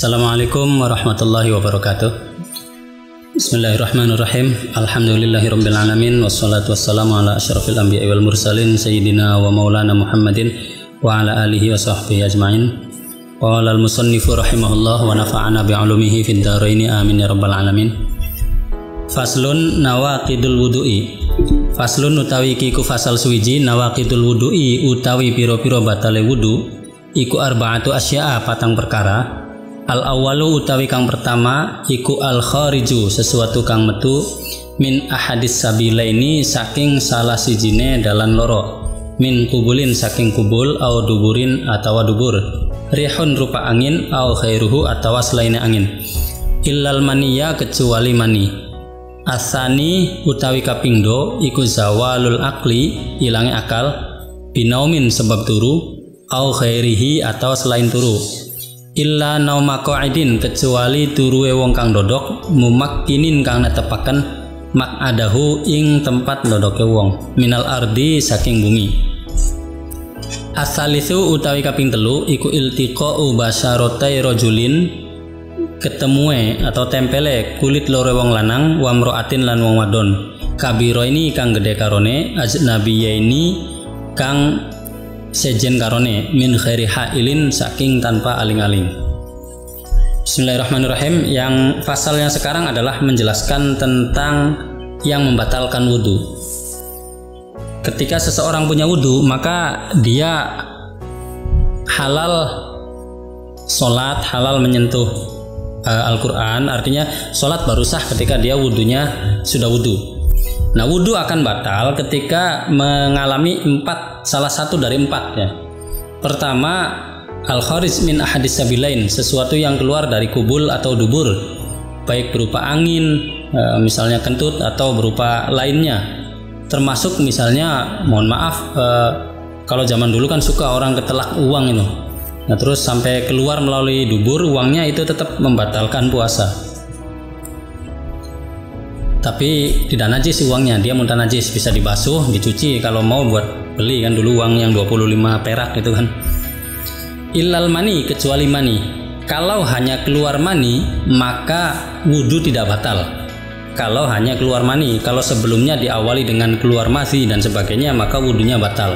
Assalamualaikum warahmatullahi wabarakatuh. Bismillahirrahmanirrahim. Alhamdulillahirabbil alamin wassalatu wassalamu ala asyrafil anbiya'i wal mursalin sayyidina wa maulana Muhammadin wa ala alihi wa sahbihi ajmain. Qala al-musannifu rahimahullah wa nafa'ana bi'ulumihi fid dharain amin ya rabbal alamin. Faslun nawaqidul wudu'i. Faslun utawi kiku fasal suwiji nawaqidul wudu'i utawi piro-piro batale wudu iku arba'atu asya'a patang perkara. Al awalu utawi kang pertama iku al khariju sesuatu kang metu min ahadis sabilaini saking salah sijine dalan loro, min kubulin saking kubul au duburin atawa dubur, rihun rupa angin au khairuhu atawa selainnya angin, illal maniya kecuali mani. Asani utawi kapingdo iku zawalul akli ilange akal, binaumin sebab turu, au khairihi atau selain turu, illa nauma qa'idin kecuali turuwe wong kang dodok, mumakkinin kang netepaken mak'adahu ing tempat dodoke wong, minal ardi saking bumi. Asalisu utawi kaping telu iku iltiqa'u basyarotai rajulin ketemue atau tempele kulit loro wong lanang wa mraatin lan wong wadon, kabiro ini kang gede karone, ajnabiya ini kang sejen karone, min khairi hailin saking tanpa aling-aling. Bismillahirrahmanirrahim. Yang pasal yang sekarang adalah menjelaskan tentang yang membatalkan wudhu. Ketika seseorang punya wudhu, maka dia halal sholat, halal menyentuh Al-Quran. Artinya sholat baru sah ketika dia wudhunya sudah wudhu. Nah, wudhu akan batal ketika mengalami salah satu dari empat ya. Pertama, al-kharij min ahadis sabilain, sesuatu yang keluar dari kubul atau dubur, baik berupa angin, misalnya kentut, atau berupa lainnya. Termasuk misalnya, mohon maaf, kalau zaman dulu kan suka orang ketelak uang itu. Nah, terus sampai keluar melalui dubur, uangnya itu tetap membatalkan puasa. Tapi tidak najis uangnya, dia muntah najis, bisa dibasuh, dicuci kalau mau buat beli kan dulu uang yang 25 perak itu kan. Illal mani, kecuali mani. Kalau hanya keluar mani, maka wudhu tidak batal. Kalau hanya keluar mani, kalau sebelumnya diawali dengan keluar madhi dan sebagainya, maka wudhunya batal.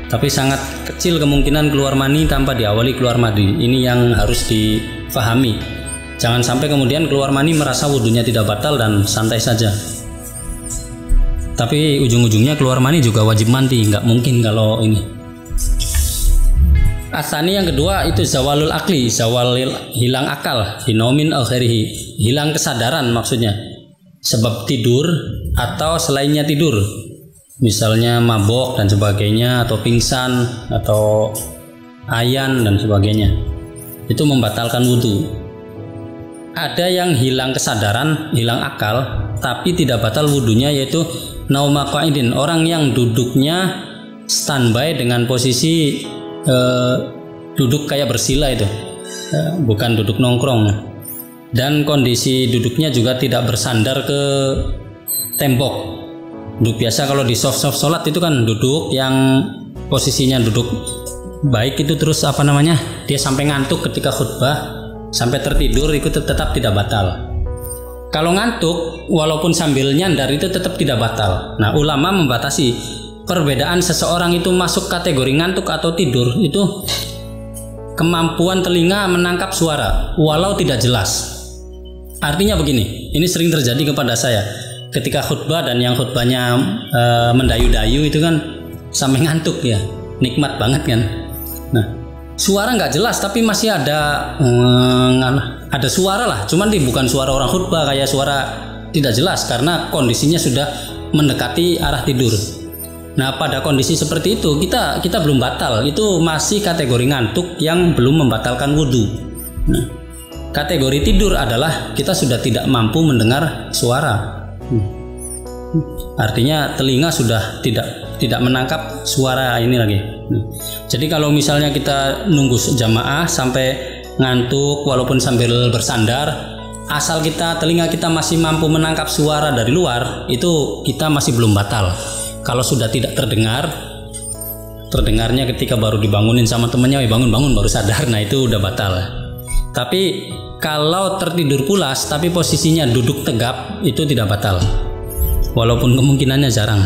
Tapi sangat kecil kemungkinan keluar mani tanpa diawali keluar madhi. Ini yang harus difahami. Jangan sampai kemudian keluar mani merasa wudhunya tidak batal dan santai saja. Tapi ujung-ujungnya keluar mani juga wajib mandi, nggak mungkin kalau ini. Asani yang kedua itu zawalul akli, zawal hilang akal, hinomin au khairihi, hilang kesadaran maksudnya. Sebab tidur atau selainnya tidur. Misalnya mabok dan sebagainya, atau pingsan, atau ayan dan sebagainya. Itu membatalkan wudhu. Ada yang hilang kesadaran, hilang akal, tapi tidak batal wudhunya, yaitu nauma qa'idin, orang yang duduknya standby dengan posisi duduk kayak bersila itu, bukan duduk nongkrong. Dan kondisi duduknya juga tidak bersandar ke tembok. Duduk biasa kalau di soft sholat itu kan duduk yang posisinya duduk baik itu, terus dia sampai ngantuk ketika khutbah, sampai tertidur, itu tetap tidak batal. Kalau ngantuk walaupun sambil nyandar itu tetap tidak batal. Nah, ulama membatasi perbedaan seseorang itu masuk kategori ngantuk atau tidur itu kemampuan telinga menangkap suara walau tidak jelas. Artinya begini, ini sering terjadi kepada saya ketika khutbah, dan yang khutbahnya mendayu-dayu itu kan sampai ngantuk ya, nikmat banget kan. Nah, suara nggak jelas tapi masih ada suara lah, cuman bukan suara orang khutbah, kayak suara tidak jelas karena kondisinya sudah mendekati arah tidur. Nah, pada kondisi seperti itu kita belum batal, itu masih kategori ngantuk yang belum membatalkan wudhu. Nah, kategori tidur adalah kita sudah tidak mampu mendengar suara. Artinya telinga sudah tidak menangkap suara ini lagi. Jadi kalau misalnya kita nunggu jamaah sampai ngantuk walaupun sambil bersandar, asal telinga kita masih mampu menangkap suara dari luar, itu kita masih belum batal. Kalau sudah tidak terdengarnya ketika baru dibangunin sama temennya, bangun baru sadar, nah itu udah batal. Tapi kalau tertidur pulas tapi posisinya duduk tegap itu tidak batal. Walaupun kemungkinannya jarang.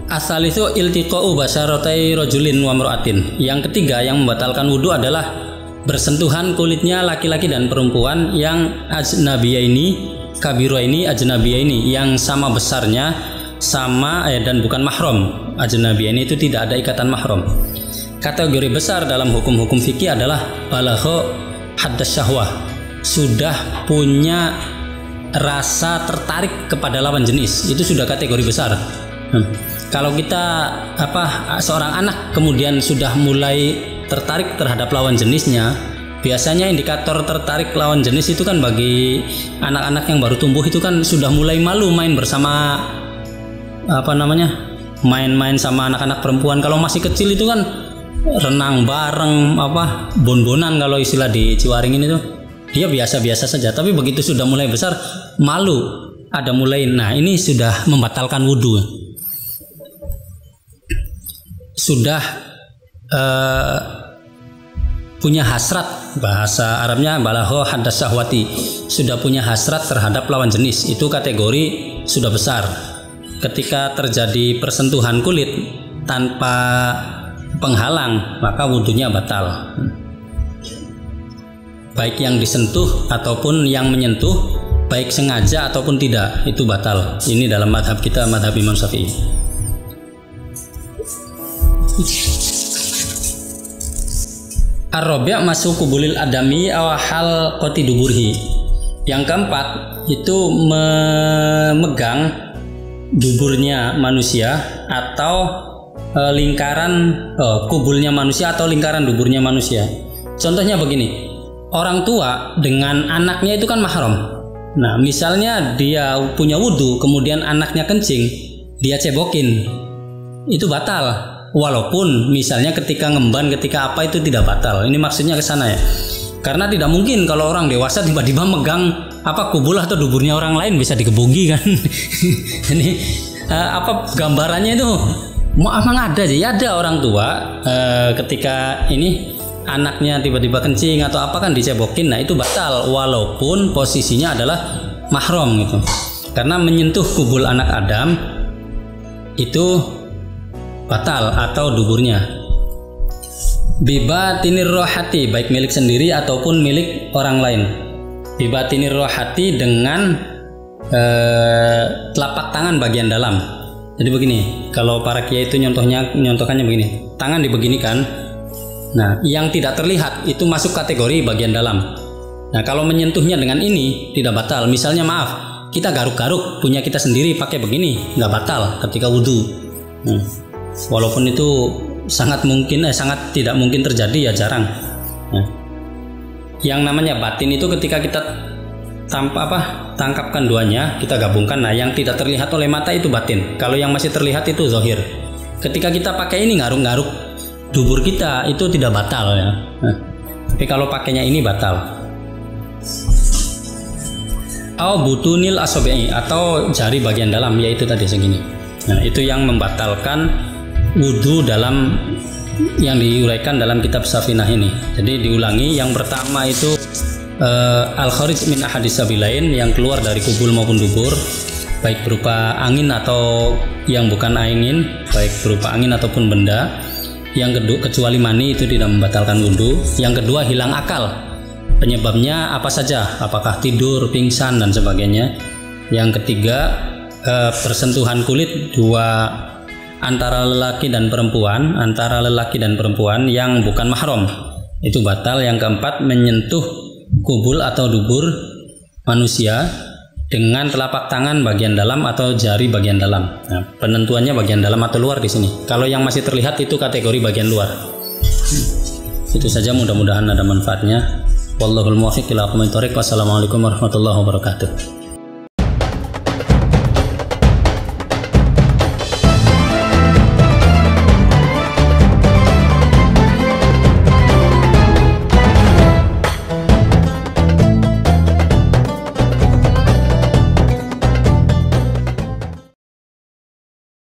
Asal itu iltiqa'u basyaratai rajulin wa mar'atin. Yang ketiga yang membatalkan wudhu adalah bersentuhan kulitnya laki-laki dan perempuan yang ajnabiyaini, kabiraini ajnabiyaini, yang sama besarnya sama dan bukan mahram. Ajnabiyaini itu tidak ada ikatan mahram. Kategori besar dalam hukum-hukum fikih adalah balagha haddas syahwah, sudah punya rasa tertarik kepada lawan jenis, itu sudah kategori besar. Kalau kita seorang anak kemudian sudah mulai tertarik terhadap lawan jenisnya, biasanya indikator tertarik lawan jenis itu kan bagi anak-anak yang baru tumbuh itu kan sudah mulai malu main bersama main-main sama anak-anak perempuan. Kalau masih kecil itu kan renang bareng, bon-bonan kalau istilah di Ciwaringin itu, dia biasa-biasa saja. Tapi begitu sudah mulai besar, malu, ada mulai. Nah, ini sudah membatalkan wudhu. Sudah punya hasrat, bahasa Arabnya balagha haddas syahwati, sudah punya hasrat terhadap lawan jenis, itu kategori sudah besar. Ketika terjadi persentuhan kulit tanpa penghalang, maka wudhunya batal. Baik yang disentuh ataupun yang menyentuh, baik sengaja ataupun tidak, itu batal. Ini dalam madhab kita, madhab Imam Syafi'i. Ar-rabi' masuk kubulil adami awal qati duburhi. Yang keempat itu memegang duburnya manusia atau lingkaran kubulnya manusia atau lingkaran duburnya manusia. Contohnya begini, orang tua dengan anaknya itu kan mahram. Nah, misalnya dia punya wudhu kemudian anaknya kencing, dia cebokin, itu batal. Walaupun misalnya ketika ngemban, ketika apa itu tidak batal. Ini maksudnya ke sana ya. Karena tidak mungkin kalau orang dewasa tiba-tiba megang kubul atau duburnya orang lain, bisa digebuki kan. Ini gambarannya itu emang ada aja. Ya, ada orang tua ketika ini anaknya tiba-tiba kencing atau apa kan dicebokin. Nah, itu batal walaupun posisinya adalah mahram gitu. Karena menyentuh kubul anak Adam itu batal atau duburnya. Bibatinir rohati, baik milik sendiri ataupun milik orang lain. Bibatinir rohati dengan telapak tangan bagian dalam. Jadi begini, kalau para kiai itu nyontohkannya begini, tangan dibeginikan. Nah, yang tidak terlihat itu masuk kategori bagian dalam. Nah, kalau menyentuhnya dengan ini tidak batal. Misalnya maaf, kita garuk-garuk punya kita sendiri pakai begini, nggak batal ketika wudhu. Walaupun itu sangat tidak mungkin terjadi, ya jarang. Yang namanya batin itu ketika kita tangkapkan duanya, kita gabungkan. Nah, yang tidak terlihat oleh mata itu batin. Kalau yang masih terlihat itu zahir. Ketika kita pakai ini ngaruk-ngaruk dubur kita itu tidak batal ya. Tapi kalau pakainya ini batal. Butunil asobi'i atau jari bagian dalam, yaitu tadi segini. Nah, itu yang membatalkan wudhu dalam yang diuraikan dalam kitab Safinah ini. Jadi diulangi, yang pertama itu al-kharij min ahadis sabilain, yang keluar dari kubul maupun dubur, baik berupa angin atau yang bukan angin, baik berupa angin ataupun benda. Yang kedua, kecuali mani, itu tidak membatalkan wudhu. Yang kedua, hilang akal. Penyebabnya apa saja, apakah tidur, pingsan dan sebagainya. Yang ketiga, persentuhan kulit antara lelaki dan perempuan yang bukan mahram, itu batal. Yang keempat, menyentuh kubul atau dubur manusia dengan telapak tangan bagian dalam atau jari bagian dalam. Nah, penentuannya bagian dalam atau luar di sini. Kalau yang masih terlihat itu kategori bagian luar. Itu saja, mudah-mudahan ada manfaatnya. Wallahul muwaffiq ila aqwamit thoriq. Wassalamualaikum warahmatullahi wabarakatuh.